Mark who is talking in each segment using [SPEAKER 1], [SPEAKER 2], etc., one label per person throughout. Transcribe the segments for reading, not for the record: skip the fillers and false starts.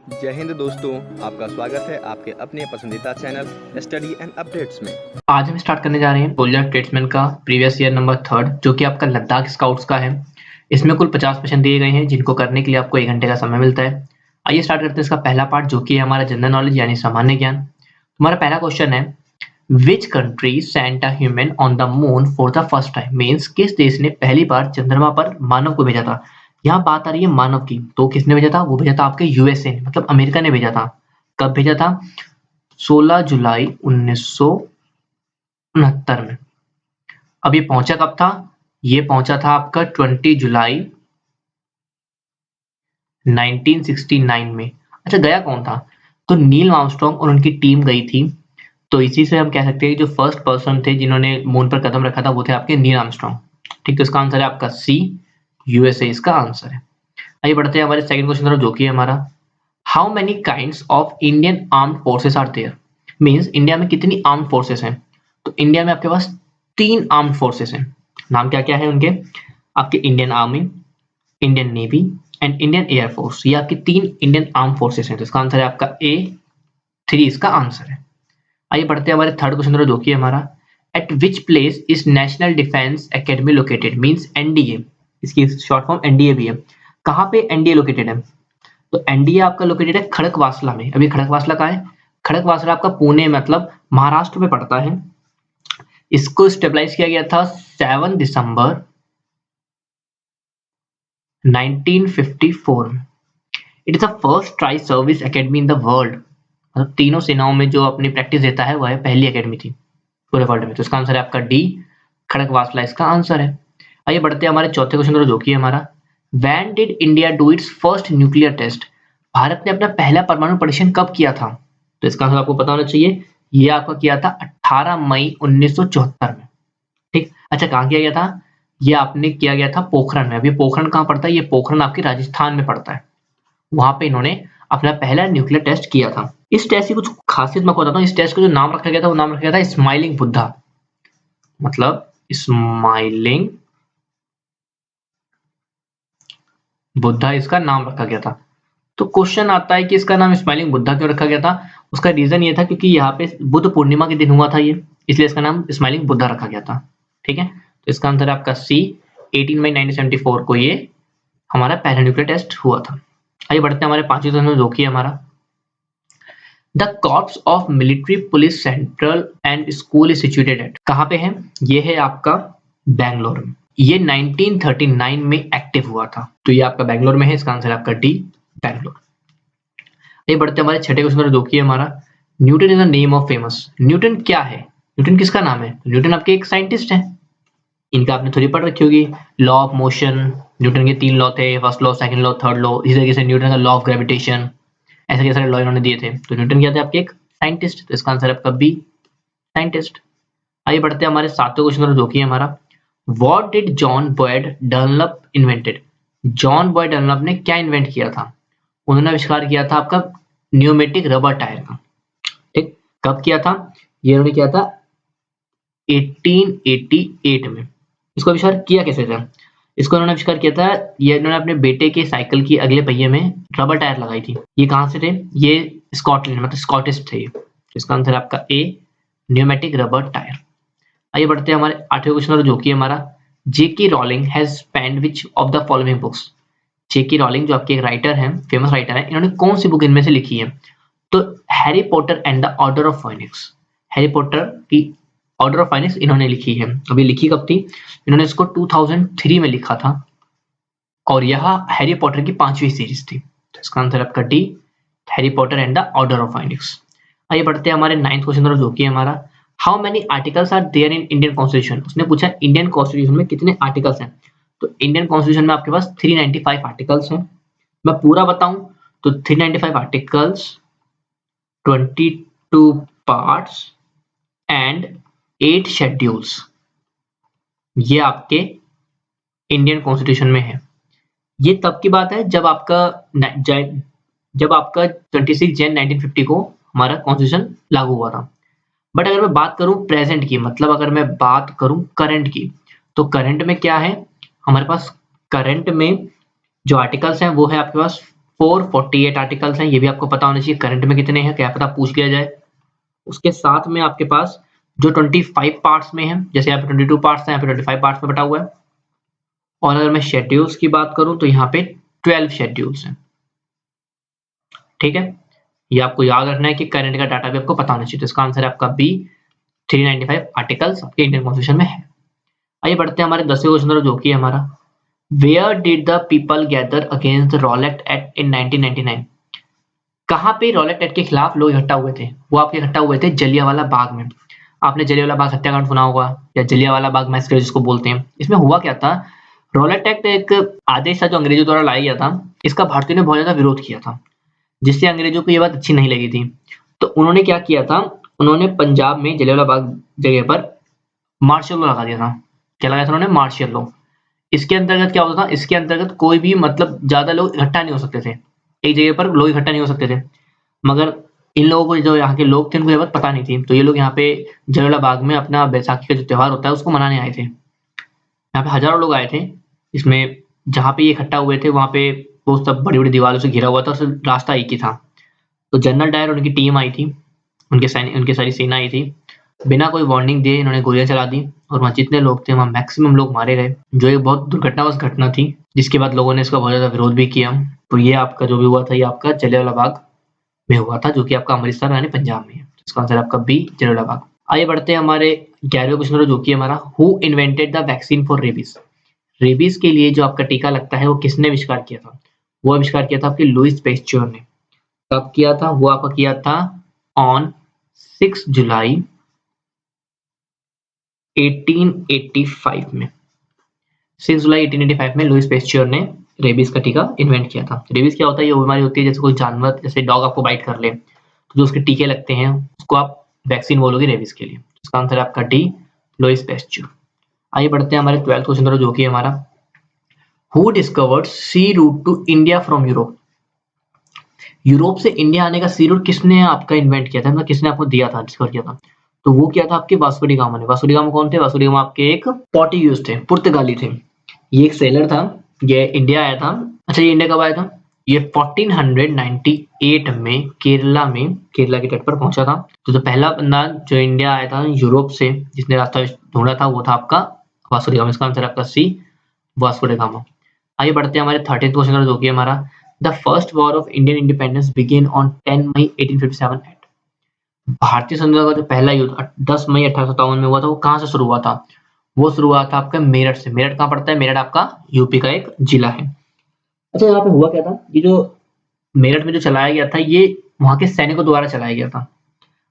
[SPEAKER 1] जय हिंद दोस्तों, आपका स्वागत है आपके अपने पसंदीदा चैनल स्टडी एंड अपडेट्स में।
[SPEAKER 2] आज हम स्टार्ट करने जा रहे हैं सोल्जर स्टेट्समैन का प्रीवियस ईयर नंबर 3 जो कि आपका लद्दाख स्काउट्स का है। इसमें कुल 50 क्वेश्चन दिए गए हैं जिनको करने के लिए आपको 1 घंटे का समय मिलता है। आइए स्टार्ट करते हैं इसका पहला पार्ट जो कि है हमारा जनरल नॉलेज यानी सामान्य ज्ञान। हमारा पहला क्वेश्चन है which country sent a human on the moon for the first time. Means किस देश ने पहली बार चंद्रमा पर मानव को भेजा था। यहाँ बात आ रही है मानव की, तो किसने भेजा था? वो भेजा था आपके यूएसए ने, मतलब अमेरिका ने भेजा था। कब भेजा था? 16 जुलाई 1969 में। अब ये पहुंचा कब था? ये पहुंचा था आपका 20 जुलाई 1969 में। अच्छा, गया कौन था? तो नील आर्मस्ट्रांग और उनकी टीम गई थी। तो इसी से हम कह सकते हैं कि जो फर्स्ट पर्सन थे जिन्होंने मून पर कदम रखा था वो थे आपके नील आर्मस्ट्रांग। ठीक, तो इसका आंसर है आपका सी, यूएसए इसका आंसर है। आइए बढ़ते हैं हमारे सेकंड क्वेश्चन तरफ जो कि है हमारा how many kinds of Indian armed forces are there. Means India में कितनी आर्म्ड फोर्सेस हैं? तो इंडिया में आपके पास 3 आर्म्ड फोर्सेस हैं। नाम क्या क्या है उनके? आपके Indian army, Indian navy and Indian air force. ये आपकी 3 इंडियन आर्म फोर्सेस हैं। तो इसका आंसर है आपका ए, 3 इसका आंसर है। आइए बढ़ते हैं हमारे थर्ड क्वेश्चन तरफ जो कि है हमारा eight which place is national defence academy located. Means NDA, इसकी शॉर्ट फॉर्म एनडीए भी है। कहाँ पे एनडीए लोकेटेड है? तो एनडीए आपका लोकेटेड है खड़कवासला में। अभी खड़कवासला कहाँ है? खड़कवासला आपका पुणे मतलब महाराष्ट्र में पड़ता है। इसको स्टेबलाइज किया गया था 7 दिसंबर 1954 में। It is the first tri service academy in the world. मतलब तीनों सेनाओं में जो अपनी प्रैक्टिस देता है वह पहली एकेडमी थी पूरे वर्ल्ड में। तो इसका आंसर है आपका डी, खड़कवासला इसका आंसर है। आइए बढ़ते हैं हमारे चौथे क्वेश्चन पर जो कि है हमारा when did India do its first nuclear test. Bharat ने अपना पहला परमाणु परीक्षण कब किया था? तो इसका आंसर आपको पता होना चाहिए। ये आपका किया था 18 मई 1974 में। ठीक, अच्छा कहाँ किया गया था? ये आपने किया गया था पोखरण में। अभी पोखरण कहाँ पड़ता है? ये पोखरण आपके राजस्थान में पड़ता है। वहां पे इन्होंने अपना पहला न्यूक्लियर टेस्ट किया था। इस टेस्ट की कुछ खासियत मैं बताता हूँ। इस टेस्ट का जो नाम रखा गया था वो नाम रखा गया था स्माइलिंग बुद्धा। मतलब स्माइलिंग बुद्धा इसका नाम रखा गया था। तो क्वेश्चन आता है कि इसका नाम स्माइलिंग बुद्धा क्यों रखा गया था? उसका रीजन ये था क्योंकि यहाँ पे बुद्ध पूर्णिमा के दिन हुआ था ये, इसलिए इसका नाम स्माइलिंग बुद्धा रखा गया था। ठीक है, तो इसका आंसर है आपका सी, 18 मई 1974 को ये हमारा पहला न्यूक्लियर टेस्ट हुआ था। आइए बढ़ते हैं हमारे पांचवें क्वेश्चन में जो कि है हमारा the corps of military police central and school is situated at. कहाँ पे है? ये है आपका बैंगलोर में। ये 1939 में एक्टिव हुआ था। तो ये आपका बैंगलोर में है। इसका आंसर है आपका डी, बैंगलोर। आइए बढ़ते हैं हमारे छठे क्वेश्चन पर जो कि है हमारा Newton is the name of famous. Newton क्या है? न्यूटन किसका नाम है? न्यूटन आपके एक साइंटिस्ट है। इनका आपने थोड़ी पढ़ रखी होगी। लॉ ऑफ मोशन, न्यूटन के 3 लॉ थे, first law, second law, third law. इसी तरीके से न्यूटन का लॉ ऑफ ग्रेविटेशन, ऐसे के सारे लॉ इन्होंने दिए थे। तो न्यूटन क्या थे? आपके एक साइंटिस्ट। तो इसका आंसर है आपका बी, साइंटिस्ट। आइए बढ़ते हैं हमारे सातवें क्वेश्चन पर जो कि है हमारा what did John Boyd Dunlop invented. John Boyd Dunlop ने क्या इन्वेंट किया था? उन्होंने आविष्कार किया था आपका न्यूमेटिक रबर टायर का। ठीक, कब किया था? ये उन्होंने किया था 1888 में। इसको आविष्कार किया कैसे था? इसको उन्होंने आविष्कार किया था, ये इन्होंने अपने बेटे के साइकिल की अगले पहिए में रबर टायर लगाई थी। ये कहाँ से थे? ये स्कॉटलैंड, मतलब स्कॉटिश थे ये। इसका आंसर है आपका ए, न्यूमेटिक रबर टायर। आइए बढ़ते हैं हमारे आठवें क्वेश्चन पर जो कि हमारा J K Rowling has penned which of the following books. J K Rowling जो आपके एक राइटर हैं, फेमस राइटर हैं, इन्होंने कौन सी बुक इनमें से लिखी है? तो Harry Potter and the Order of Phoenix. Harry Potter की ऑर्डर ऑफ फाइनिक्स इन्होंने लिखी है। अभी लिखी कब थी? इन्होंने इसको 2003 में लिखा था और यह हैरी पॉटर की 5वीं सीरीज थी। तो इसका आंसर आपका D, Harry Potter and the Order of Phoenix. आइए बढ़ते हैं हमारे 9th क्वेश्चन तरफ जो कि है हमारा how many articles are there in Indian constitution. उसने पूछा इंडियन कॉन्स्टिट्यूशन में कितने आर्टिकल्स हैं। तो इंडियन कॉन्स्टिट्यूशन में आपके पास 395 आर्टिकल्स हैं। मैं पूरा बताऊं तो 395 आर्टिकल्स, 22 पार्ट्स एंड 8 शेड्यूल्स, ये आपके इंडियन कॉन्स्टिट्यूशन में है। ये तब की बात है जब आपका 26 जैन 1950 को हमारा कॉन्स्टिट्यूशन लागू हुआ था। बट अगर मैं बात करूं प्रेजेंट की, मतलब अगर मैं बात करूं करंट की, तो करंट में क्या है हमारे पास? करंट में जो आर्टिकल्स हैं वो है आपके पास 448 आर्टिकल्स हैं, ये भी आपको पता होना चाहिए। करंट में कितने हैं क्या पता पूछ लिया जाए। उसके साथ में आपके पास जो 25 पार्ट्स में है, जैसे यहाँ पे 22 पार्ट्स हैं, यहाँ पे 25 पार्ट्स में बटा हुआ है। और अगर मैं शेड्यूल्स की बात करूं तो यहाँ पे 12 शेड्यूल्स हैं। ठीक है, ये आपको याद रखना है कि करंट का डाटा भी आपको पता होना चाहिए। तो इसका आंसर है आपका बी, 395 आर्टिकल्स आपके इंडियन कॉन्स्टिट्यूशन में है। आइए बढ़ते हैं हमारे 10वें क्वेश्चन जो कि है हमारा, where did the people gather against the Rowlatt Act in 1999? कहाँ पे रॉलेट एक्ट के खिलाफ लोग इकट्ठा हुए थे? वो आपके इकट्ठा हुए थे जलियांवाला बाग में। आपने जलियांवाला बाग हत्याकांड सुना होगा या जलियांवाला बाग मैसेकर जिसको बोलते हैं। इसमें हुआ क्या था, रॉलेट एक्ट एक आदेश था जो अंग्रेजों द्वारा लाया गया था। इसका भारतीयों ने बहुत ज्यादा विरोध किया था, जिससे अंग्रेजों को ये बात अच्छी नहीं लगी थी। तो उन्होंने क्या किया था, उन्होंने पंजाब में जलियांवाला बाग जगह पर मार्शल लॉ लगा दिया था। क्या लगाया था उन्होंने? Martial law. इसके अंतर्गत क्या होता था, इसके अंतर्गत कोई भी मतलब ज्यादा लोग इकट्ठा नहीं हो सकते थे, एक जगह पर लोग इकट्ठा नहीं हो सकते थे। मगर इन लोगों को, जो यहाँ के लोग थे, उनको ये बात पता नहीं थी। तो ये लोग यहाँ पे जलियांवाला बाग में अपना बैसाखी का जो त्योहार होता है उसको मनाने आए थे। यहाँ पे हजारों लोग आए थे। इसमें जहाँ पे ये इकट्ठा हुए थे वहाँ पे वो सब बड़ी बड़ी दीवारों से घिरा हुआ था, और रास्ता एक ही था। तो जनरल डायर और उनकी टीम आई थी, उनकी सारी सेना आई थी। बिना कोई वार्निंग दिए इन्होंने गोलियां चला दी, और वहाँ जितने लोग थे वहाँ मैक्सिमम लोग मारे गए, जो एक बहुत दुर्घटनावश घटना थी, जिसके बाद लोगों ने इसका बहुत ज्यादा विरोध भी किया। तो ये आपका जो भी हुआ था, ये आपका जलियांवाला बाग में हुआ था, जो कि आपका अमृतसर यानी पंजाब में है। इसका आंसर आपका बी, जलियांवाला बाग। आइए बढ़ते हैं हमारे 11वें क्वेश्चन जो कि हमारा, who invented the vaccine for rabies? Rabies के लिए जो आपका टीका लगता है वो किसने आविष्कार किया था? वो आविष्कार किया था आपके लुईस पेस्चर ने। कब किया था? वो आपका किया था ऑन 6 जुलाई 1885 में। 6 जुलाई 1885 में लुईस पेस्चर ने रेबीज का टीका इन्वेंट किया था। रेबीज क्या होता है? ये बीमारी होती है जैसे कोई जानवर, जैसे डॉग आपको बाइट कर ले तो जो उसके टीके लगते हैं उसको आप वैक्सीन बोलोगे रेबीज के लिए। इसका आंसर है आपका डी, लुईस पेस्चर। आइए बढ़ते हैं हमारे 12th क्वेश्चन जो कि हमारा, who discovered sea route to India from Europe? Europe से इंडिया आने का सी रूट किसने आपका इन्वेंट किया था, मतलब किसने आपको दिया था, डिस्कवर किया था? तो वो किया था आपके वास्को डी गामा ने। वास्को डी गामा कौन थे? वास्को डी गामा आपके एक पोर्टुगीज थे, पुर्तगाली थे। ये एक सेलर था, ये इंडिया आया था। अच्छा, ये इंडिया कब आया था? ये 1498 में केरला के तट पर पहुंचा था। तो जो पहला बंदा जो इंडिया आया था यूरोप से, जिसने रास्ता ढूंढा था, वो था आपका वास्को डी गामा। इसका आंसर आपका सी, वास्को डी गामा। आइए बढ़ते हैं हमारे 13th क्वेश्चन जो कि हमारा, the first war of Indian independence began on 10 May 1857 at? भारतीय स्वतंत्रता का जो पहला युद्ध 10 मई 1857 में हुआ था, वो कहाँ से शुरू हुआ था? वो शुरू हुआ था आपका मेरठ से। मेरठ कहाँ पड़ता है? मेरठ आपका यूपी का एक जिला है। अच्छा, यहाँ पे हुआ क्या था, ये जो मेरठ में जो चलाया गया था, ये वहां के सैनिकों द्वारा चलाया गया था।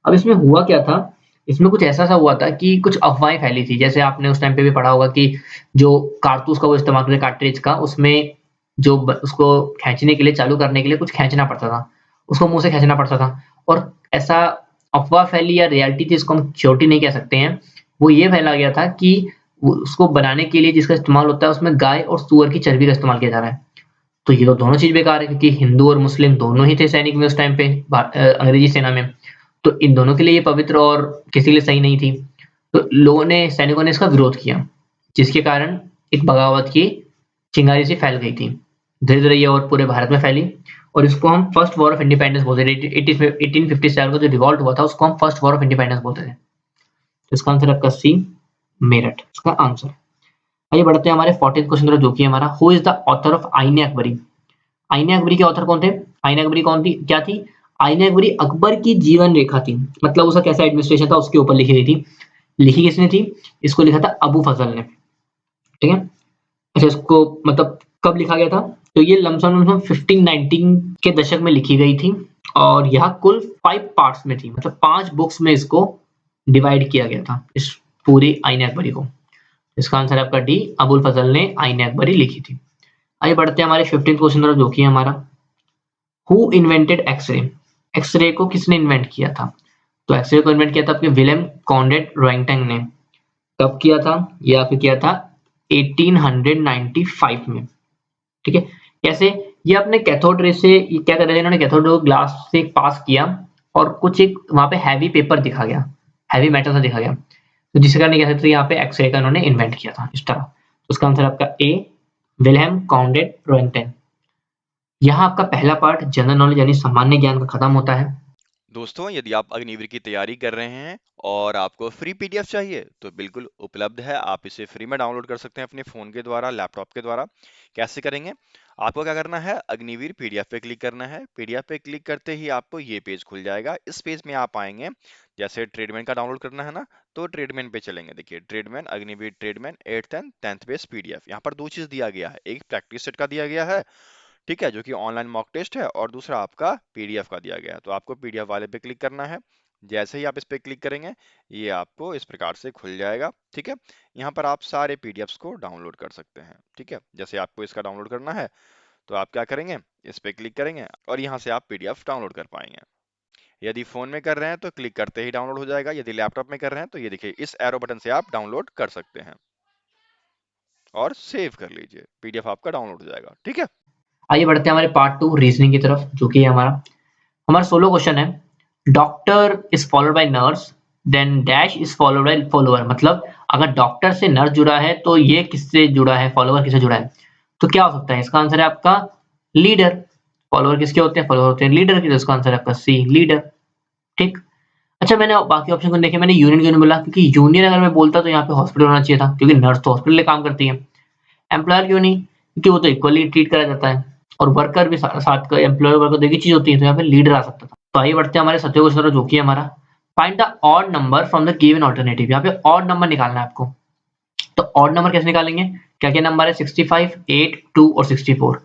[SPEAKER 2] अब इसमें हुआ क्या था, इसमें कुछ ऐसा सा हुआ था कि कुछ अफवाहें फैली थी। जैसे आपने उस टाइम पे भी पढ़ा होगा कि जो कारतूस का वो इस्तेमाल करते, कार्ट्रिज का, उसमें जो उसको खींचने के लिए, चालू करने के लिए कुछ खींचना पड़ता था, उसको मुंह से खींचना पड़ता था। और ऐसा अफवाह फैली या रियलिटी थी, इसको हम श्योरिटी नहीं कह सकते हैं। वो ये फैला गया था कि उसको बनाने के लिए जिसका इस्तेमाल होता है उसमें गाय और सूअर की चर्बी का इस्तेमाल किया जा रहा है। तो ये तो दोनों चीज बेकार है, क्योंकि हिंदू और मुस्लिम दोनों ही थे सैनिक में उस टाइम पे, अंग्रेजी सेना में। तो इन दोनों के लिए ये पवित्र और किसी के लिए सही नहीं थी। तो लोगों ने, सैनिकों ने इसका विरोध किया, जिसके कारण एक बगावत की चिंगारी सी फैल गई थी। धीरे धीरे ये और पूरे भारत में फैली, और इसको हम फर्स्ट वॉर ऑफ इंडिपेंडेंस बोलते थे। 1857 का जो रिवॉल्ट हुआ था उसको हम फर्स्ट वॉर ऑफ इंडिपेंडेंस बोलते थे। तो इसका आंसर आपका सी, मेरठ, इसका आंसर। आइए बढ़ते हैं हमारे 14th क्वेश्चन जो कि हमारा, who is the author of आईने अकबरी? आईने अकबरी के ऑथर कौन थे? आईने अकबरी कौन थी, क्या थी? आईने अकबरी अकबर की जीवन रेखा थी, मतलब उसका कैसा एडमिनिस्ट्रेशन था उसके ऊपर लिखी गई थी। लिखी किसने थी? इसको लिखा था अबू फजल ने। ठीक है। अच्छा, इसको मतलब कब लिखा गया था? तो ये लमसम 1519 के दशक में लिखी गई थी, और यह कुल 5 पार्ट्स में थी, मतलब 5 बुक्स में इसको डिवाइड किया गया था, इस पूरी आईने अकबरी को। इसका आंसर है आपका डी, अबुल फजल ने आईने अकबरी लिखी थी। आइए बढ़ते हैं हमारे 15th क्वेश्चन जो कि है हमारा, हु इन्वेंटेड एक्सरे? एक्सरे को किसने इन्वेंट किया था? तो एक्सरे को इन्वेंट किया था आपके विलियम कॉन्रेड रॉयंगटन ने। कब किया था? ये आपने किया था 1895 में। ठीक है। कैसे? ये अपने कैथोड रे से, ये क्या कर रहे थे, इन्होंने कैथोड रे ग्लास से पास किया, और कुछ एक वहां पे हैवी पेपर दिखा गया, हैवी मेटल सा दिखा गया, तो जिसके कारण क्या कहते हैं, यहाँ पे एक्सरे का इन्होंने इन्वेंट किया था इस तरह। तो उसका आंसर आपका ए, विलियम कॉन्रेड रॉयंगटन। यहाँ आपका पहला पार्ट जनरल नॉलेज यानी सामान्य ज्ञान का खत्म होता है।
[SPEAKER 3] दोस्तों, यदि आप अग्निवीर की तैयारी कर रहे हैं और आपको फ्री पीडीएफ चाहिए तो बिल्कुल उपलब्ध है। आप इसे फ्री में डाउनलोड कर सकते हैं अपने फ़ोन के द्वारा, लैपटॉप के द्वारा। कैसे करेंगे? आपको क्या करना है, अग्निवीर पीडीएफ पे क्लिक करना है। पीडीएफ पे क्लिक करते ही आपको ये पेज खुल जाएगा। इस पेज में आप आएंगे, जैसे ट्रेडमैन का डाउनलोड करना है ना, तो ट्रेडमैन पे चलेंगे। देखिए, tradesman, Agniveer tradesman 8th and 10th base PDF. यहाँ पर दो चीज़ दिया गया है, एक प्रैक्टिस सेट का दिया गया है, ठीक है, जो कि ऑनलाइन मॉक टेस्ट है, और दूसरा आपका पीडीएफ का दिया गया है। तो आपको पीडीएफ वाले पे क्लिक करना है। जैसे ही आप इस पे क्लिक करेंगे, ये आपको इस प्रकार से खुल जाएगा, ठीक है। यहाँ पर आप सारे पीडीएफ्स को डाउनलोड कर सकते हैं, ठीक है। जैसे आपको इसका डाउनलोड करना है तो आप क्या करेंगे, इस पे क्लिक करेंगे और यहाँ से आप पीडीएफ डाउनलोड कर पाएंगे। यदि फोन में कर रहे हैं तो क्लिक करते ही डाउनलोड हो जाएगा। यदि लैपटॉप में कर रहे हैं तो ये देखिए, इस एरो बटन से आप डाउनलोड कर सकते हैं और सेव कर लीजिए, पीडीएफ आपका डाउनलोड हो जाएगा, ठीक है।
[SPEAKER 2] आइए बढ़ते हैं हमारे पार्ट 2 रीजनिंग की तरफ, जो कि हमारा सोलो क्वेश्चन है। Doctor is followed by nurse, then dash is followed by follower. मतलब अगर डॉक्टर से नर्स जुड़ा है तो ये किससे जुड़ा है, फॉलोअर किससे जुड़ा है? तो क्या हो सकता है? इसका आंसर है आपका लीडर। फॉलोअर किसके होते हैं? फॉलोअर होते हैं लीडर के। तो इसका आंसर है आपका सी, लीडर। ठीक। अच्छा, मैंने बाकी ऑप्शन को देखे, मैंने यूनियन क्यों नहीं बोला? क्योंकि यूनियन अगर मैं बोलता तो यहाँ पे हॉस्पिटल होना चाहिए था, क्योंकि नर्स तो हॉस्पिटल में काम करती है। एम्प्लॉयर क्यों नहीं? क्योंकि वो तो इक्वली ट्रीट करा जाता है, और वर्कर भी साथ का, एम्प्लॉयर वर्कर तो एक ही चीज होती है, तो यहाँ पे लीडर आ सकता था। तो आइए बढ़ते हैं हमारे सत्य क्वेश्चन, जो कि हमारा find the odd number from the given alternative. यहाँ पे ऑड नंबर निकालना है आपको। तो ऑड नंबर कैसे निकालेंगे? क्या क्या नंबर है? 65, 8, 2 और 64।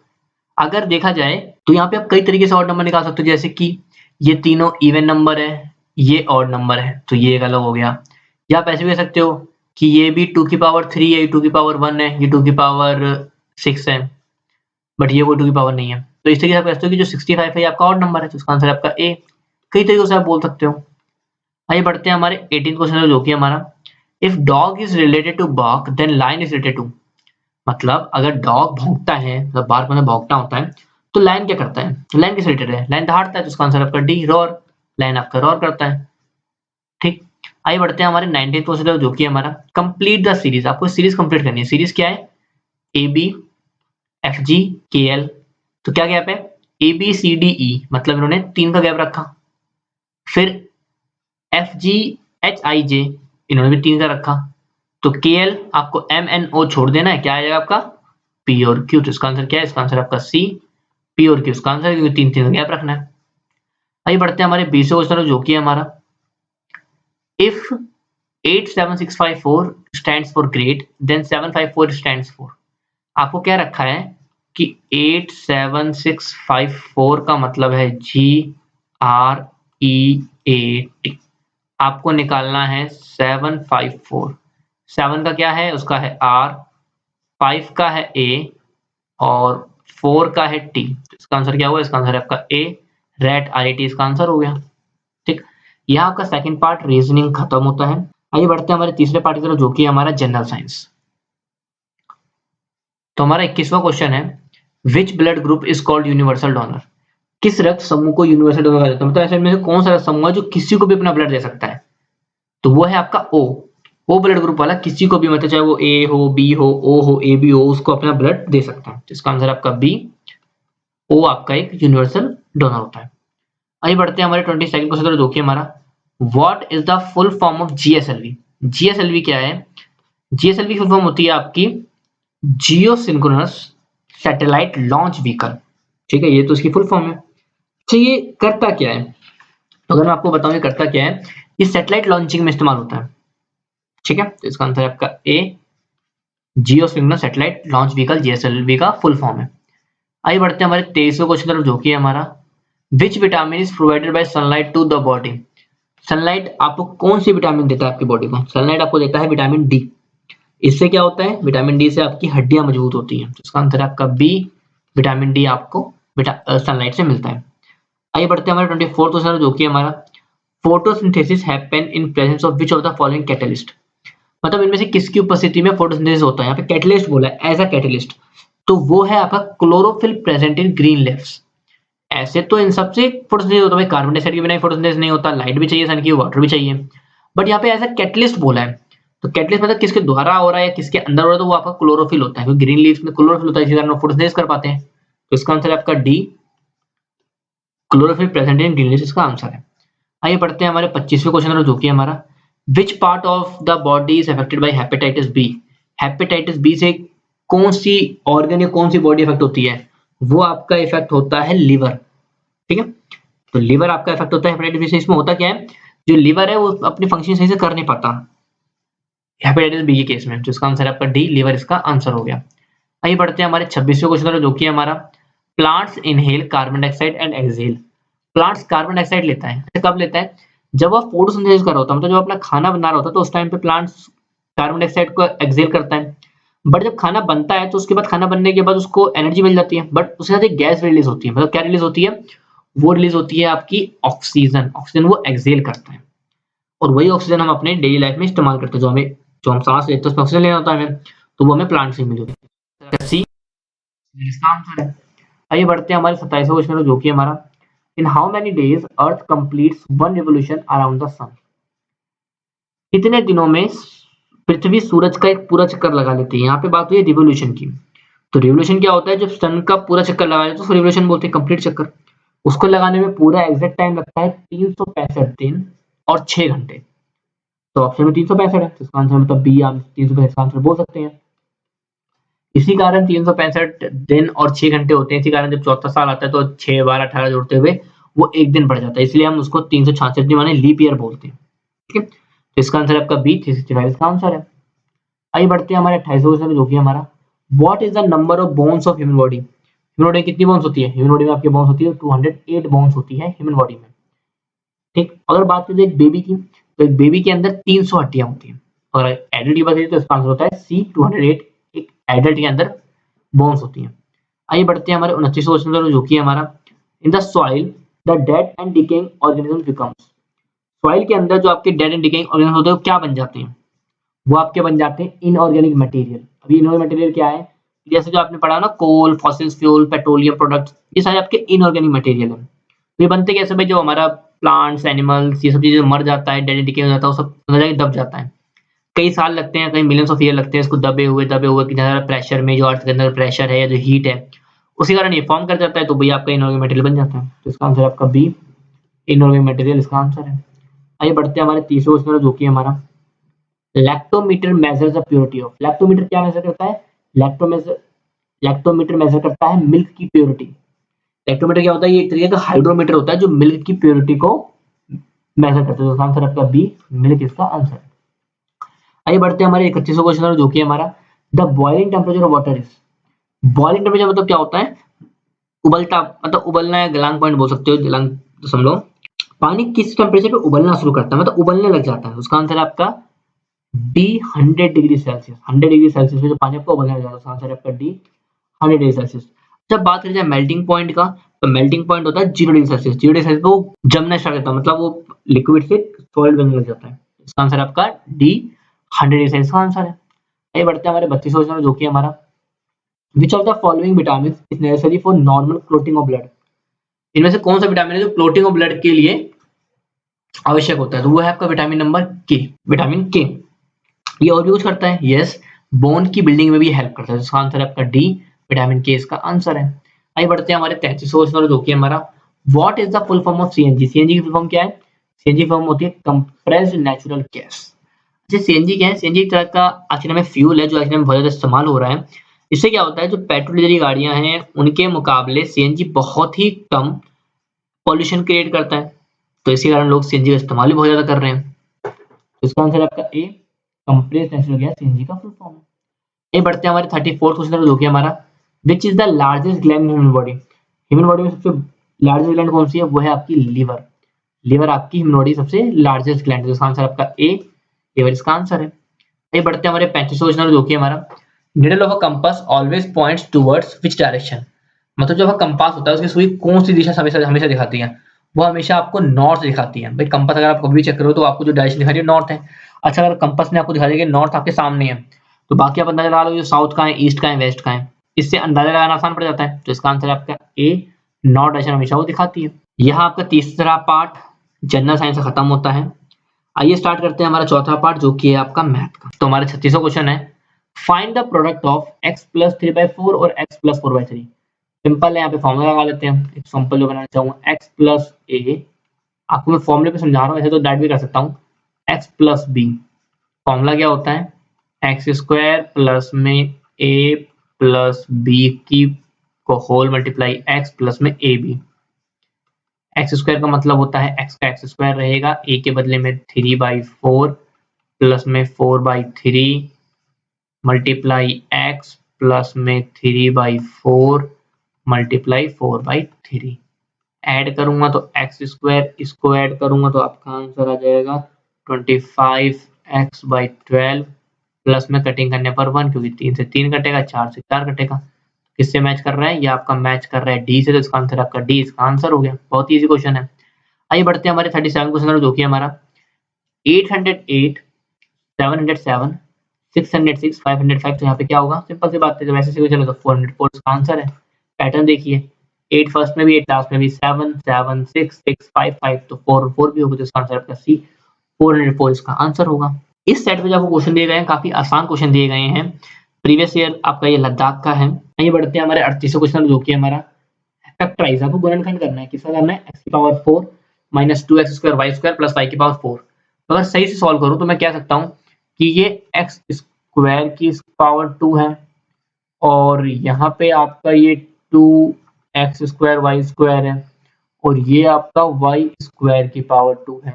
[SPEAKER 2] अगर देखा जाए तो यहाँ पे आप कई तरीके से ऑड नंबर निकाल सकते हो, जैसे कि ये तीनों इवन नंबर है, ये ऑड नंबर है, तो ये एक अलग हो गया। या आप ऐसे भी कह सकते हो कि ये भी 2 की पावर 3 है, ये 2 की पावर 1 है, ये 2 की पावर 6 है, बट ये वो 2 की पावर नहीं है। तो इस तरीके से आप कहते हो कि जो 65 है ये आपका ऑड नंबर है, तो इसका आंसर है आपका ए। कई तरीकों से आप बोल सकते हो। आइए बढ़ते हैं हमारे 18th क्वेश्चन, जो कि हमारा if dog is related to bark then line is related to. मतलब अगर डॉग भौंकता है, मतलब बार्क मतलब भौंकना होता है, तो लाइन क्या करता है? तो लाइन किस रिलेटेड है? लाइन दहाड़ता है, तो इसका आंसर आपका डी, रॉर। लाइन आपका रॉर करता है। ठीक। आइए बढ़ते हैं हमारे 19th क्वेश्चन, जो कि हमारा कंप्लीट द सीरीज। आपको सीरीज कंप्लीट करनी है। सीरीज क्या है? ए बी एफ जी के एल। तो क्या गैप है? A B C D E, मतलब इन्होंने 3 का गैप रखा। फिर एफ जी एच आई जे, इन्होंने भी 3 का रखा। तो के एल आपको एम एन ओ छोड़ देना है, क्या आ जाएगा आपका? पी और क्यू। तो इसका आंसर क्या है? इसका आंसर आपका सी, पी और क्यू इसका आंसर, क्योंकि 3 का गैप रखना है। आइए बढ़ते हैं हमारे 20वें क्वेश्चन, जो कि हमारा if 87654 stands for great then 754 stands for. आपको क्या रखा है कि 87654 का मतलब है GREAT। आपको निकालना है 754। 7 का क्या है? उसका है R, 5 का है A और 4 का है T। इसका आंसर क्या हुआ? इसका आंसर है आपका A, रैट, RAT इसका आंसर हो गया। ठीक। यहाँ आपका सेकंड पार्ट रीजनिंग खत्म होता है। आइए बढ़ते हैं हमारे तीसरे पार्ट की तरफ, जो कि हमारा जनरल साइंस। तो हमारा 21वां क्वेश्चन है which blood group is called universal donor. किस रक्त समूह को यूनिवर्सल डोनर कहा जाता है? मतलब ऐसे में से कौन सा रक्त समूह है जो किसी को भी अपना ब्लड दे सकता है? तो वो है आपका ओ ब्लड ग्रुप वाला, किसी को भी, मतलब चाहे वो ए हो, बी हो, ओ हो, ए बी हो, उसको अपना ब्लड दे सकता है। इसका आंसर आपका बी, ओ आपका एक यूनिवर्सल डोनर होता है। आइए बढ़ते हैं हमारे 22nd क्वेश्चन, जो कि हमारा what is the full form of GSLV. GSLV क्या है? जीएसएलवी फुल फॉर्म होती है आपकी जियो सिंक्रोनस सैटेलाइट लॉन्च व्हीकल। ठीक है, ये तो इसकी फुल फॉर्म है। अच्छा, ये करता क्या है? तो अगर मैं आपको बताऊं ये करता क्या है, ये सैटेलाइट लॉन्चिंग में इस्तेमाल होता है। ठीक है, तो इसका आंसर है आपका A, geosynchronous satellite launch vehicle, GSLV का फुल फॉर्म है। आइए बढ़ते हैं हमारे 23वें क्वेश्चन तरफ, जो कि हमारा which vitamin is provided by sunlight to the body. Sunlight आपको कौन सी विटामिन देता है आपकी बॉडी को? सनलाइट आपको देता है विटामिन डी। इससे क्या होता है? विटामिन डी से आपकी हड्डियां मजबूत होती हैं। तो इसका आंसर है आपका बी, विटामिन डी आपको सनलाइट से मिलता है। आइए बढ़ते हैं हमारे 24th क्वेश्चन, जो कि हमारा photosynthesis happen in presence of which of the following catalyst. मतलब इनमें से किसकी उपस्थिति में फोटोसिंथेसिस होता है? यहाँ पे कैटलिस्ट बोला है, एज अ कैटलिस्ट, तो वो है आपका chlorophyll present in green leaves. ऐसे तो इन सबसे फोटोसिंथेसिस होता है, कार्बन डाइऑक्साइड के बिना फोटोसिंथेसिस नहीं होता, लाइट भी चाहिए सन की, वाटर भी चाहिए, बट यहाँ पे एज अ कैटलिस्ट बोला है। तो कैटलिस्ट मतलब किसके द्वारा हो रहा है या किसके अंदर हो रहा है? तो वो आपका क्लोरोफिल होता है, क्योंकि ग्रीन लीव्स में क्लोरोफिल होता है, इसी कारण फोटोसिंथेसिस कर पाते हैं। तो इसका आंसर है आपका D, chlorophyll present in green leaves इसका आंसर है। आइए पढ़ते हैं हमारे 25वें क्वेश्चन जो कि हमारा which part of the body is affected by hepatitis B. Hepatitis B से कौन सी ऑर्गन या कौन सी बॉडी इफेक्ट होती है? वो आपका इफेक्ट होता है लिवर। ठीक है, तो लिवर आपका इफेक्ट होता है हेपेटाइटिस बी से। इसमें होता क्या है, जो लिवर है वो अपनी फंक्शन सही से कर नहीं पाता हेपेटाइटिस बी के केस में। तो इसका आंसर आपका डी, लिवर इसका आंसर हो गया। आइए बढ़ते हैं हमारे 26वें क्वेश्चन जो कि हमारा plants inhale carbon dioxide and exhale. Plants carbon dioxide लेता है, कब लेता है? जब वह फोटोसिंथेसिस कर रहा होता है, मतलब जब अपना खाना बना रहा होता है तो उस टाइम पे प्लांट्स कार्बन डाइऑक्साइड को एक्सहेल करता है। बट जब खाना बनता है तो उसके बाद खाना बनने के बाद उसको एनर्जी मिल जाती है, बट उसके साथ एक गैस रिलीज होती है। मतलब क्या रिलीज होती है? वो रिलीज होती है आपकी ऑक्सीजन। ऑक्सीजन वो एक्सहेल करता है और वही ऑक्सीजन हम अपने डेली लाइफ में इस्तेमाल करते हैं। जो हम सांस लेते हैं उसमें ऑक्सीजन लेना होता है हमें, तो वो हमें प्लांट से मिल होती है। सी इसका आंसर है। आइए बढ़ते हैं हमारे 27वें क्वेश्चन में जो कि हमारा in how many days earth completes one revolution around the sun. कितने दिनों में पृथ्वी सूरज का एक पूरा चक्कर लगा लेती है? यहाँ पे बात हुई है रिवोल्यूशन की। तो रिवोल्यूशन क्या होता है? जब सन का पूरा चक्कर लगा लेते हैं तो रिवोल्यूशन बोलते हैं, कंप्लीट चक्कर। उसको लगाने में पूरा एग्जैक्ट टाइम लगता है 365 दिन और 6 घंटे। तो ऑप्शन में 365 है, तो इसका आंसर मतलब बी, आप 365 का आंसर बोल सकते हैं। इसी कारण 365 दिन और 6 घंटे होते हैं। इसी कारण जब चौथा साल आता है तो 6, 12, 18 जोड़ते हुए वो एक दिन बढ़ जाता है, इसलिए हम उसको 366 दिन माने लीप ईयर बोलते हैं। ठीक है, तो इसका आंसर आपका बी, 365 इसका आंसर है। आइए बढ़ते हैं हमारे 28वें क्वेश्चन में जो कि हमारा what is the number of bones of human body. Human body में कितनी बोन्स होती है? ह्यूमन बॉडी में आपकी बोन्स होती है 208 बोन्स होती है ह्यूमन बॉडी में। ठीक, अगर बात करें एक बेबी की, तो एक बेबी के अंदर 300 हड्डियां होती हैं। और एडल्ट की बात करें तो इसका आंसर होता है सी, 208 एक एडल्ट के अंदर बोन्स होती हैं। आइए बढ़ते हैं हमारे 29वें क्वेश्चन पर जो कि हमारा in the soil the dead and decaying organism becomes. Soil के अंदर जो आपके डेड एंड डिकेइंग ऑर्गेनिज्म होते हैं वो क्या बन जाते हैं? वो आपके बन जाते हैं इनऑर्गेनिक मटेरियल। अभी इनऑर्गेनिक मटेरियल क्या है? जैसे जो आपने पढ़ा ना, कोल, फॉसिल फ्यूल, पेट्रोलियम प्रोडक्ट्स, ये सारे आपके इनऑर्गेनिक मटेरियल है। तो ये बनते कैसे भाई? जो हमारा प्लांट्स, एनिमल्स, ये सब चीजें मर जाता है, डेड डिके हो जाता है, वो सब अंदर जाके दब जाता है। कई साल लगते हैं, कई मिलियंस ऑफ ईयर लगते हैं इसको दबे हुए कि ज्यादा प्रेशर में, जो अर्थ के अंदर प्रेशर है या जो हीट है उसी कारण ये फॉर्म कर जाता है, तो भाई आपका इनऑर्गेनिक मटेरियल बन जाता है। तो इसका आंसर आपका बी, इनऑर्गेनिक मटेरियल इसका आंसर है। आइए बढ़ते हैं हमारे 30वें क्वेश्चन जो कि हमारा lactometer measures the purity of. Lactometer क्या मेजर करता है? लैक्टोमीटर मेजर करता है मिल्क की प्योरिटी। लैक्टोमीटर क्या होता है? ये एक तरीके का हाइड्रोमीटर होता है जो मिल्क की प्योरिटी को मेजर करता है। तो आंसर आपका बी, मिल्क इसका आंसर है। आइए बढ़ते हैं हमारे 31वें क्वेश्चन जो कि हमारा the boiling temperature of water is. Boiling temperature मतलब क्या होता है? उबलता, मतलब उबलना है, गलांग पॉइंट बोल सकते हो, गलांग तो समझ लो। पानी किस टेम्परेचर पे उबलना शुरू करता है, मतलब उबलने लग जाता है? उसका आंसर आपका D, 100 degree Celsius. 100 degree Celsius पे जो पानी आपको उबलने लग जाता है, उसका आंसर है आपका डी, 100 डिग्री सेल्सियस। जब बात करें जाए मेल्टिंग पॉइंट का, तो मेल्टिंग पॉइंट होता है 0 डिग्री सेल्सियस। 0 डिग्री सेल्सियस पे वो जमना स्टार्ट करता है, मतलब वो लिक्विड से सॉलिड बनने लग जाता है। इसका आंसर आपका डी, 100 डिग्री सेल्सियस का आंसर है। आइए बढ़ते हैं हमारे 32वें क्वेश्चन जो कि हमारा विच of the following vitamin is necessary for normal clotting of blood. इनमें से कौन सा विटामिन है जो क्लोटिंग ऑफ ब्लड के लिए आवश्यक होता है? तो वो है आपका विटामिन नंबर के, विटामिन के। ये और भी कुछ करता है? यस, बोन की बिल्डिंग में भी हेल्प करता है। इसका आंसर है आपका डी, विटामिन के इसका आंसर है। आइए बढ़ते हैं हमारे 33वें क्वेश्चन जो कि हमारा what is the full form of CNG. CNG की फुल फॉर्म क्या है? सीएनजी फॉर्म होती है कंप्रेस्ड नेचुरल गैस। अच्छा, सीएनजी क्या है? सीएनजी एक तरह का आज में फ्यूल है जो आज में बहुत ज्यादा इस्तेमाल हो रहा है। इससे क्या होता है, जो पेट्रोल डीजल गाड़ियां हैं उनके मुकाबले सीएनजी बहुत ही कम पॉल्यूशन क्रिएट करता है, तो इसी कारण लोग सीएनजी का इस्तेमाल भी बहुत ज्यादा कर रहे हैं। तो इसका आंसर आपका ए, कंप्रेस्ड नेचुरल गैस सीएनजी का फुल फॉर्म है। ये बढ़ते हैं हमारे 34th क्वेश्चन जो कि हमारा which is the largest gland in human body. Human body में सबसे लार्जेस्ट ग्लैंड कौन सी है? वो है आपकी लीवर। लीवर आपकी ह्यूमन बॉडी सबसे लार्जेस्ट ग्लैंड है। इसका आंसर आपका ए, लीवर इसका आंसर है। ये बढ़ते हैं हमारे 35वें क्वेश्चन जो कि हमारा needle of a compass always points towards which direction. मतलब जब कंपास होता है उसकी सुई कौन सी दिशा हमेशा दिखाती है? वो हमेशा आपको नॉर्थ दिखाती है। भाई कंपास अगर आप कभी भी चेक करो तो आपको जो डायरेक्शन दिखा रही है नॉर्थ है। अच्छा, अगर कंपास ने आपको दिखा दिया कि नॉर्थ आपके सामने है, तो बाकी आप अंदाजा लगा लो जो साउथ का है, ईस्ट का है, वेस्ट का है। इससे अंदाजा लगाना आसान पड़ जाता है। तो इसका आंसर आपका ए, नॉर्थ डायरेक्शन हमेशा वो दिखाती है। यहाँ आपका तीसरा पार्ट जनरल साइंस से खत्म होता है। आइए स्टार्ट करते हैं हमारा चौथा पार्ट जो कि है आपका मैथ का। तो हमारा 36वां क्वेश्चन है find the product of x + 3/4 और x + 4/3। सिंपल है, यहाँ पे फॉर्मूला लगा लेते हैं। एग्जाम्पल जो बनाना चाहूंगा x प्लस ए, आपको मैं फॉर्मूले पे समझा रहा हूँ, ऐसे तो डायरेक्ट भी कर सकता हूँ। x प्लस बी, फॉर्मूला क्या होता है, एक्स स्क्वायर प्लस में ए प्लस बी की को होल मल्टीप्लाई एक्स प्लस में ए बी। एक्स स्क्वायर का मतलब होता है एक्स का एक्स स्क्वायर रहेगा, ए के बदले में 3/4 प्लस में 4/3 मल्टीप्लाई एक्स प्लस में 3/4 मल्टीप्लाई 4/3। ऐड करूंगा तो एक्स स्क्वायर, इसको ऐड करूंगा तो आपका आंसर आ जाएगा 25x/12 प्लस में कटिंग करने पर 1, क्योंकि 3 से 3 कटेगा, 4 से 4 कटेगा। किससे मैच कर रहा है, ये आपका मैच कर रहा है डी से, तो इसका आंसर आपका डी इसका आंसर हो गया। बहुत इजी क्वेश्चन है। आइए बढ़ते हैं हमारे 37 क्वेश्चन जो कि हमारा 808, 707, 606, 505। तो यहाँ पे क्या होगा, सिंपल सी बात है, जब ऐसे सीखो चलो तो 404 इसका आंसर है। पैटर्न देखिए, 8 फर्स्ट में भी, 8 लास्ट में भी, 7 7 6 6 5 5, तो 4 और 4 भी होगा, तो इसका आंसर आपका सी 404 इसका आंसर होगा। इस सेट में जो आपको क्वेश्चन दिए गए हैं, काफी आसान क्वेश्चन दिए गए हैं। प्रीवियस ईयर आपका ये लद्दाख का है। आइए बढ़ते हैं हमारे 38 क्वेश्चन जो कि हमारा फैक्टराइज, आपको गुणनखंड करना है। किसका करना है, x की power 4 minus 2x square y square plus y की पावर 4। तो अगर सही से सॉल्व करूं तो मैं कह सकता हूं कि ये x स्क्वायर की पावर 2 है, और यहाँ पे आपका ये 2x स्क्वायर वाई स्क्वायर है, और ये आपका y स्क्वायर की पावर 2 है।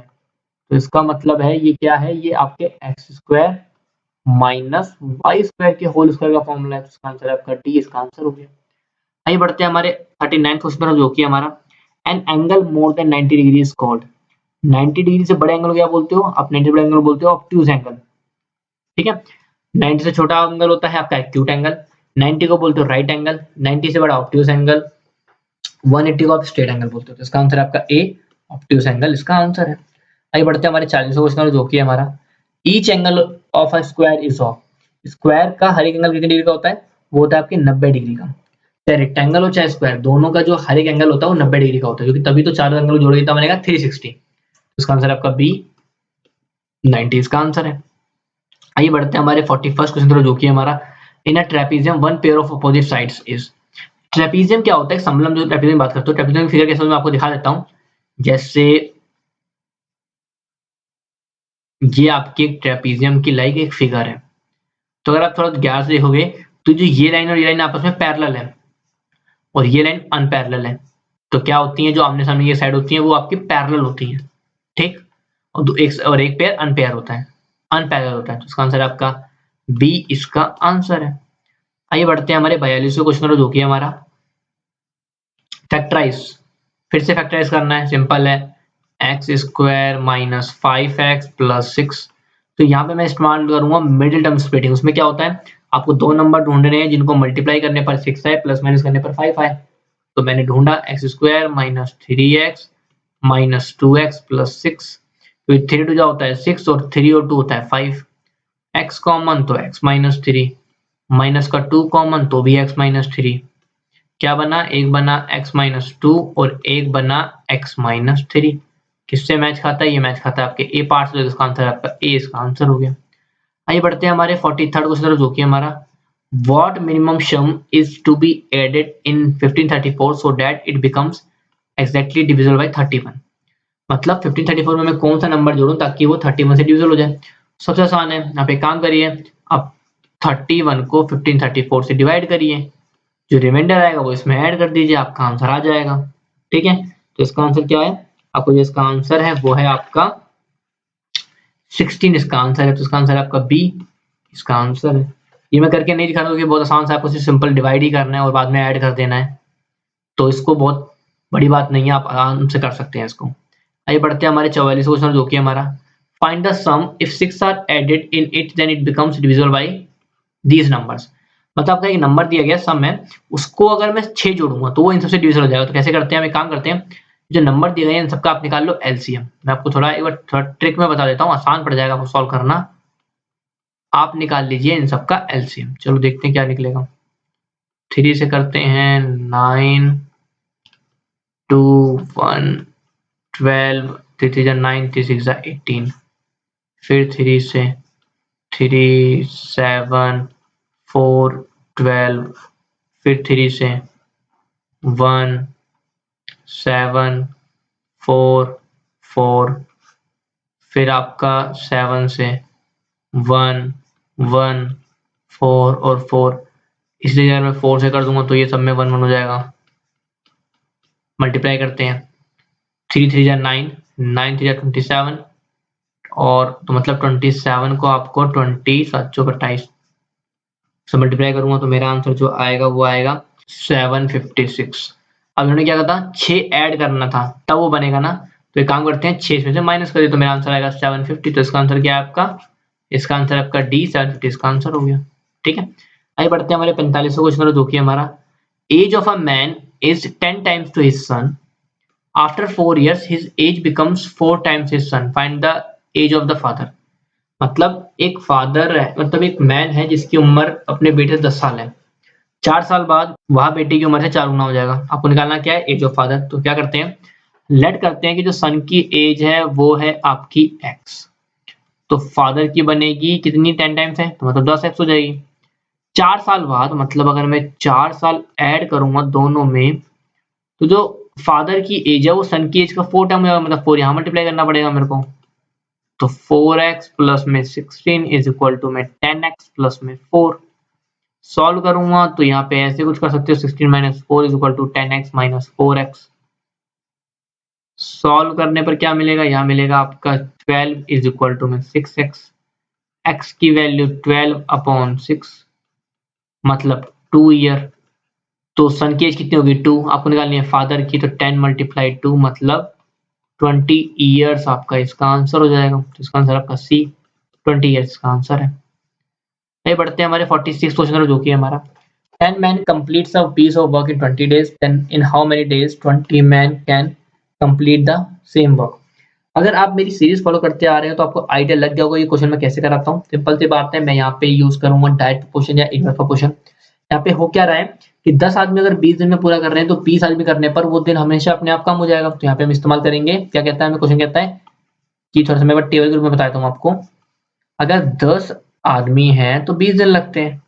[SPEAKER 2] तो इसका मतलब है ये क्या है, ये आपके x square minus y square के होल स्क्वायर का फॉर्मूला है। तो इसका आंसर आपका डी इसका आंसर हो गया। आइए बढ़ते हैं हमारे 39 क्वेश्चन जो कि हमारा an angle more than 90 degree is called. 90 degree से बड़े एंगल को क्या बोलते हो आप, 90 बड़े एंगल बोलते हो ऑब्ट्यूज एंगल। ठीक है, 90 से छोटा एंगल होता है आपका एक्यूट एंगल, 90 को बोलते हो राइट एंगल, 90 से बड़ा ऑब्ट्यूज एंगल, 180 को आप स्ट्रेट एंगल बोलते हो। तो इसका आंसर आपका ए ऑब्ट्यूज एंगल इसका आंसर है। आइए बढ़ते हैं हमारे 40 क्वेश्चन जो कि हमारा each angle of a square is of. Square का हर एक एंगल कितनी डिग्री का होता है, वो होता है आपके 90 डिग्री का। चाहे रेक्टेंगल हो चाहे स्क्वायर, दोनों का जो हर एक एंगल होता है वो 90 डिग्री का होता है, क्योंकि तभी तो चारों एंगल जोड़ेगा तब बनेगा 360। इसका आंसर आपका बी 90 इसका आंसर है। आइए बढ़ते हैं हमारे 41 क्वेश्चन जो कि हमारा in a trapezium one pair of opposite sides is. Trapezium क्या होता है, समलंब जो ट्रेपीजियम बात करते हो, ट्रेपीजियम फिगर कैसे मैं आपको दिखा देता हूँ। जैसे ये आपके ट्रेपीजियम की लाइक एक फिगर है, तो अगर आप थोड़ा ध्यान से देखोगे तो जो ये लाइन और ये लाइन आपस में पैरेलल है, और ये लाइन अनपैरेलल है। तो क्या होती है, जो आमने सामने की साइड होती है वो आपकी पैरेलल होती है, ठीक, और एक पेयर अनपेयर होता है, अनपैरेलल होता है। तो इसका आंसर आपका बी इसका आंसर है। आइए बढ़ते हैं हमारे 42वें क्वेश्चन जो कि हमारा फैक्टराइज। फिर से फैक्टराइज करना है, सिंपल है, x square minus 5x plus 6। तो यहाँ पे मैं इस्तेमाल करूंगा मिडिल टर्म स्प्लिटिंग। उसमें क्या होता है, आपको दो नंबर ढूंढने हैं जिनको मल्टीप्लाई करने पर 6 आए, प्लस माइनस करने पर 5 आए। तो मैंने ढूंढा x square minus 3x minus 2x plus 6। तो 3 टू जा होता है 6, और 3 और 2 होता है 5। x कॉमन तो x माइनस 3, माइनस का 2 कॉमन तो भी x माइनस 3। क्या बना, एक बना x माइनस 2 और एक बना x माइनस 3। किससे मैच खाता है, ये मैच खाता है आपके ए पार्ट से। इसका आंसर आपका ए इसका आंसर हो गया। आइए बढ़ते हैं हमारे 43rd क्वेश्चन जो कि हमारा what minimum sum is to be added in 1534 so that it becomes exactly divisible by 31। मतलब 1534 में मैं कौन सा नंबर जोड़ूं ताकि वो 31 से डिविजिबल हो जाए। सबसे आसान है, आप एक काम करिए, आप 31 को 1534 से डिवाइड करिए, जो रिमाइंडर आएगा वो इसमें ऐड कर दीजिए, आपका आंसर आ जाएगा। ठीक है, तो इसका आंसर क्या है, आपको जो इसका आंसर है वो है आपका 16 इसका आंसर है। तो इसका आंसर है आपका बी इसका आंसर है। ये मैं करके नहीं दिखा रहा हूँ कि बहुत आसान सा, आपको सिर्फ सिंपल डिवाइड ही करना है और बाद में ऐड कर देना है, तो इसको बहुत बड़ी बात नहीं है, आप आराम से कर सकते हैं इसको। आइए बढ़ते हैं हमारे 44 क्वेश्चन जो कि हमारा find the sum if 6 are added in it then it becomes divisible by these numbers. मतलब आपका एक नंबर दिया गया सम है, उसको अगर मैं 6 जोड़ूंगा तो वो इन सबसे डिविजिबल हो जाएगा। तो कैसे करते हैं, हम एक काम करते हैं, जो नंबर दिए गए हैं इन सबका आप निकाल लो एलसीएम। मैं आपको एक बार थोड़ा ट्रिक में बता देता हूँ, आसान पड़ जाएगा आपको सॉल्व करना। आप निकाल लीजिए इन सबका एलसीएम, चलो देखते हैं क्या निकलेगा। 3 से करते हैं 9, 2 1 12, 3 3 9, 3 6 18, फिर 3 से 3 7 4 12, फिर 3 से 1 7 4 4, फिर आपका 7 से 1 1 4 और 4, इसलिए अगर मैं 4 से कर दूंगा तो ये सब में 1 1 हो जाएगा। मल्टीप्लाई करते हैं, 3 3 जा 9, 9 3 जा 27, और तो मतलब 27 को आपको 20 7 28 से मल्टीप्लाई करूंगा तो मेरा आंसर जो आएगा वो आएगा 756। अब इन्होंने क्या कहा था, 6 ऐड करना था तब वो बनेगा ना, तो एक काम करते हैं 6 में से माइनस करिए तो मेरा आंसर आएगा 750। तो इसका आंसर क्या है आपका, इसका आंसर आपका डी 750 इसका आंसर हो गया। ठीक है, आइए बढ़ते हैं हमारे 45 क्वेश्चन जो कि हमारा age of a man is 10 times to his son, after 4 years his age becomes 4 times his son, find the age of the father। मतलब एक फादर है, मतलब एक मैन है जिसकी उम्र अपने बेटे से 10 साल है, 4 साल बाद वह बेटे की उम्र से 4 गुना हो जाएगा। आपको निकालना क्या है, एज ऑफ फादर। तो क्या करते हैं, लेट करते हैं कि जो सन की एज है वो है आपकी x, तो फादर की बनेगी कितनी, 10 टाइम्स है तो मतलब 10x हो जाएगी। 4 साल बाद, मतलब अगर मैं 4 साल ऐड करूंगा दोनों में, तो जो फादर की एज है वो सन की एज का 4 टाइम होगा, मतलब 4 यहाँ मल्टीप्लाई करना पड़ेगा मेरे को। तो 4x प्लस में 16 इज इक्वल टू में 10x प्लस में 4। सॉल्व करूंगा तो यहाँ पे ऐसे कुछ कर सकते हो, 16 minus 4 is equal to 10x minus 4x। Solve करने पर क्या मिलेगा, यहाँ मिलेगा आपका 12 इज इक्वल टू में 6x, x की वैल्यू 12/6 मतलब 2 ईयर। तो सन की एज कितनी होगी, 2, आपको निकालनी है फादर की, तो 10 मल्टीप्लाई 2 मतलब 20 ईयर्स आपका इसका आंसर हो जाएगा। तो इसका आंसर आपका सी 20 ईयर्स का आंसर है। आइए बढ़ते हैं हमारे 46 क्वेश्चन जो कि हमारा 10 men completes a piece of work in 20 days, then in how many days 20 men can complete the same work। अगर आप मेरी सीरीज फॉलो करते आ रहे हो तो आपको आइडिया लग गया होगा ये क्वेश्चन मैं कैसे कराता हूँ। सिंपल सी बात है, मैं यहाँ पे यूज करूंगा डायरेक्ट प्रोपोर्शन या इनवर्स प्रोपोर्शन। यहाँ पे हो क्या रहा है कि 10 आदमी अगर 20 दिन में पूरा कर रहे हैं तो 20 आदमी करने पर वो दिन हमेशा अपने आप कम हो जाएगा। तो यहाँ पे हम इस्तेमाल करेंगे, क्या कहता है हमें क्वेश्चन, कहता है कि थोड़ा सा मैं टेबल के रूप में बताता हूँ आपको। अगर 10 आदमी हैं तो 20 दिन लगते हैं,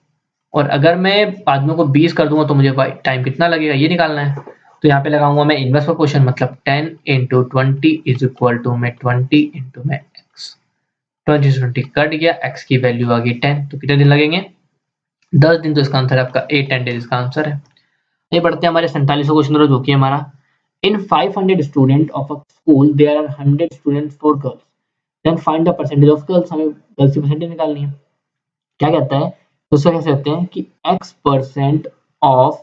[SPEAKER 2] और अगर मैं आदमियों को 20 कर दूंगा तो मुझे टाइम कितना लगेगा ये निकालना है। तो यहाँ पे लगाऊंगा मैं इनवर्स प्रोपोर्शन, मतलब 10 into 20 इज इक्वल टू में 20 into में x। 20 से 20 कट गया, x की वैल्यू आ गई 10, तो कितने दिन लगेंगे, 10 दिन। तो इसका आंसर है आपका 8 डेज का आंसर है। ये बढ़ते हैं हमारे 47 क्वेश्चन जो कि हमारा in 500 student of a school there are 100 students for girls, then find the percentage of girls. हमें गर्ल्स की परसेंटेज निकालनी है। क्या कहता है, तो उसको कैसे कहते हैं कि x% of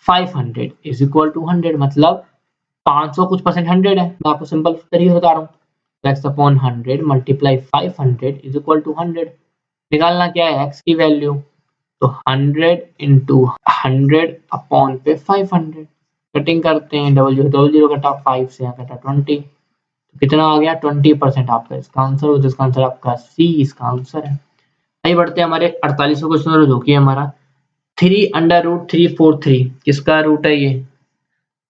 [SPEAKER 2] 500 is equal to 100, मतलब 500 कुछ परसेंट 100 है। मैं आपको सिंपल तरीके से बता रहा हूँ, x upon 100 multiply 500 is equal to 100। निकालना क्या है, x की वैल्यू, तो 100 इंटू 100 अपॉन पे 500, कटिंग करते हैं, डबल जीरो कटा, 5 से यहाँ कटा 20, तो कितना आ गया 20% आपका इसका आंसर हो। जिसका आंसर आपका सी इसका आंसर है। आइए बढ़ते हैं हमारे 48 क्वेश्चन जो कि हमारा 3√343 किसका रूट है ये,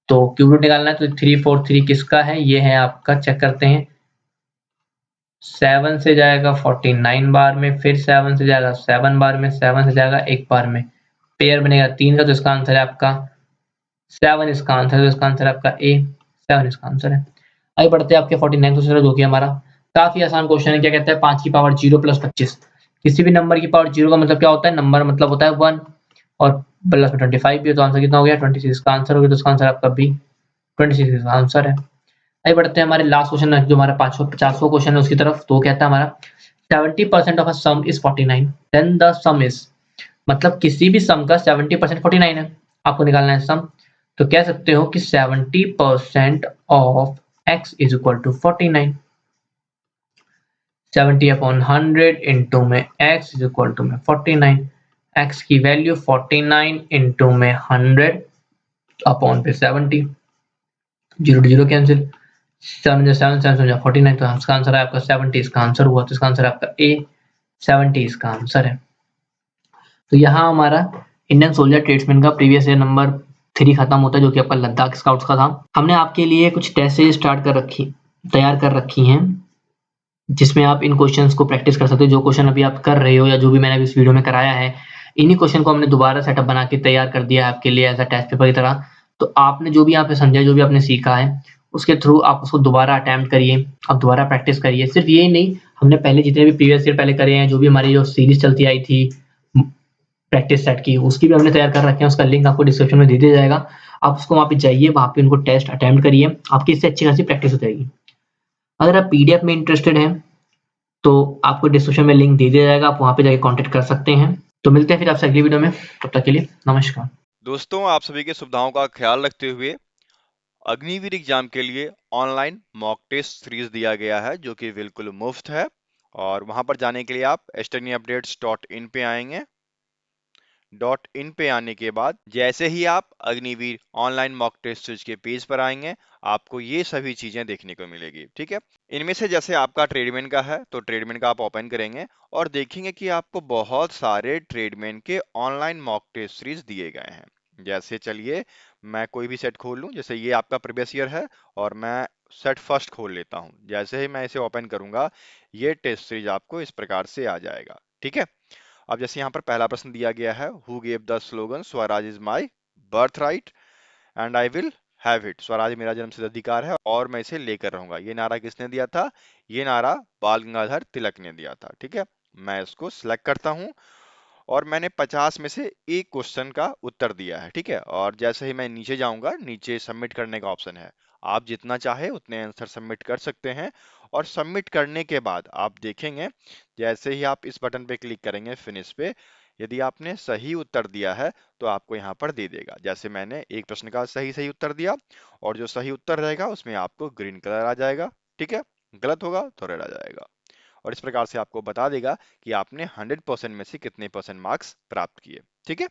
[SPEAKER 2] तो क्यूब रूट निकालना है। तो 343 किसका है, ये है आपका, चेक करते हैं, 7 से जाएगा 49 बार में, फिर 7 से जाएगा 7 बार में, 7 से जाएगा 1 बार में, पेयर बनेगा 3 का, तो इसका आंसर है आपका 7 इसका आंसर है। तो इसका आंसर है आपका ए 7 इसका आंसर है। आइए बढ़ते हैं आपके 49 क्वेश्चन जो कि हमारा काफी आसान क्वेश्चन है। क्या कहता है 5 की पावर 0 प्लस 25, किसी भी नंबर की पावर 0 का मतलब क्या होता है, नंबर मतलब होता है 1, और प्लस में 25 भी है, तो आंसर कितना हो गया 26 का आंसर हो गया। तो इसका आंसर आपका बी 26 इसका आंसर है। आइए बढ़ते हैं हमारे लास्ट क्वेश्चन है जो हमारा 550 क्वेश्चन है उसकी तरफ। तो कहता है हमारा 70% of a sum is 49, then the sum is, मतलब किसी भी सम का 70% 49 है, आपको निकालना है सम। तो कह सकते हो कि 70% of x is equal to 49, 70 upon 100 into में x इज इक्वल टू में 49, x की वैल्यू 49 इंटू में 100 अपॉन पे 70, 0 to 0 कैंसिल, 7 7 7 49, तो इसका आंसर है आपका 70 इसका आंसर हुआ। तो इसका आंसर है आपका ए 70 इसका आंसर है। तो यहाँ हमारा इंडियन सोल्जर ट्रेड्समैन का प्रीवियस ईयर नंबर 3 खत्म होता है, जो कि आपका लद्दाख स्काउट्स का था। हमने आपके लिए कुछ टेस्ट स्टार्ट कर रखी, तैयार कर रखी हैं, जिसमें आप इन क्वेश्चंस को प्रैक्टिस कर सकते हो। जो क्वेश्चन अभी आप कर रहे हो या जो भी मैंने अभी इस वीडियो में कराया है, इन्हीं क्वेश्चन को हमने दोबारा सेटअप बना के तैयार कर दिया है आपके लिए एज अ टेस्ट पेपर की तरह। तो आपने जो भी यहाँ पे समझा, जो भी आपने सीखा है, उसके थ्रू आप उसको दोबारा अटेम्प्ट करिए, आप दोबारा प्रैक्टिस करिए। सिर्फ यही नहीं, हमने पहले जितने भी प्रीवियस ईयर पहले करे हैं, जो भी हमारी जो सीरीज चलती आई थी प्रैक्टिस सेट की, उसकी भी हमने तैयार कर रखे हैं, उसका लिंक आपको डिस्क्रिप्शन में दे दिया जाएगा। आप उसको वहाँ पे जाइए, वहाँ पे उनको टेस्ट अटेम्प्ट करिए, आपकी इससे अच्छी खासी प्रैक्टिस हो जाएगी। अगर आप पीडीएफ में इंटरेस्टेड हैं, तो आपको डिस्क्रिप्शन में लिंक दे दिया जाएगा, आप वहाँ पे जाके कॉन्टेक्ट कर सकते हैं। तो मिलते हैं फिर आपसे अगली वीडियो में, तब तक के लिए नमस्कार।
[SPEAKER 3] दोस्तों, आप सभी की सुविधाओं का ख्याल रखते हुए अग्निवीर एग्जाम के लिए ऑनलाइन मॉक टेस्ट सीरीज दिया गया है, जो कि बिल्कुल मुफ्त है। और वहां पर जाने के लिए आप studyupdates.in पे आएंगे। .in पे आने के बाद जैसे ही आप Agniveer online mock test series के पेज पर आएंगे, आपको ये सभी चीजें देखने को मिलेगी। ठीक है, इनमें से जैसे आपका ट्रेडमेन का है, तो ट्रेडमेन का आप ओपन करेंगे और देखेंगे कि आपको बहुत सारे ट्रेडमेन के ऑनलाइन मॉक टेस्ट सीरीज दिए गए हैं। जैसे चलिए मैं कोई भी सेट खोल लूं, जैसे ये आपका प्रीवियस ईयर है और मैं सेट फर्स्ट खोल लेता हूं। जैसे ही मैं इसे ओपन करूंगा, ये टेस्ट सीरीज आपको इस प्रकार से आ जाएगा। ठीक है, अब जैसे यहाँ पर पहला प्रश्न दिया गया है, who gave the slogan Swaraj is my birth right and I will have it. Swaraj मेरा जन्मसिद्ध अधिकार है और मैं इसे लेकर रहूंगा। ये नारा किसने दिया था? ये नारा बाल गंगाधर तिलक ने दिया था। ठीक है, मैं इसको सिलेक्ट करता हूं और मैंने 50 में से एक क्वेश्चन का उत्तर दिया है। ठीक है, और जैसे ही मैं नीचे जाऊंगा, नीचे सबमिट करने का ऑप्शन है। आप जितना चाहे उतने आंसर सबमिट कर सकते हैं। और सबमिट करने के बाद आप देखेंगे, जैसे ही आप इस बटन पे क्लिक करेंगे फिनिश पे, यदि आपने सही उत्तर दिया है तो आपको यहाँ पर दे देगा। जैसे मैंने एक प्रश्न का सही सही उत्तर दिया और जो सही उत्तर रहेगा उसमें आपको ग्रीन कलर आ जाएगा। ठीक है, गलत होगा तो रेड आ जाएगा। और इस प्रकार से आपको बता देगा कि आपने 100% में से कितने परसेंट मार्क्स प्राप्त किए। ठीक है।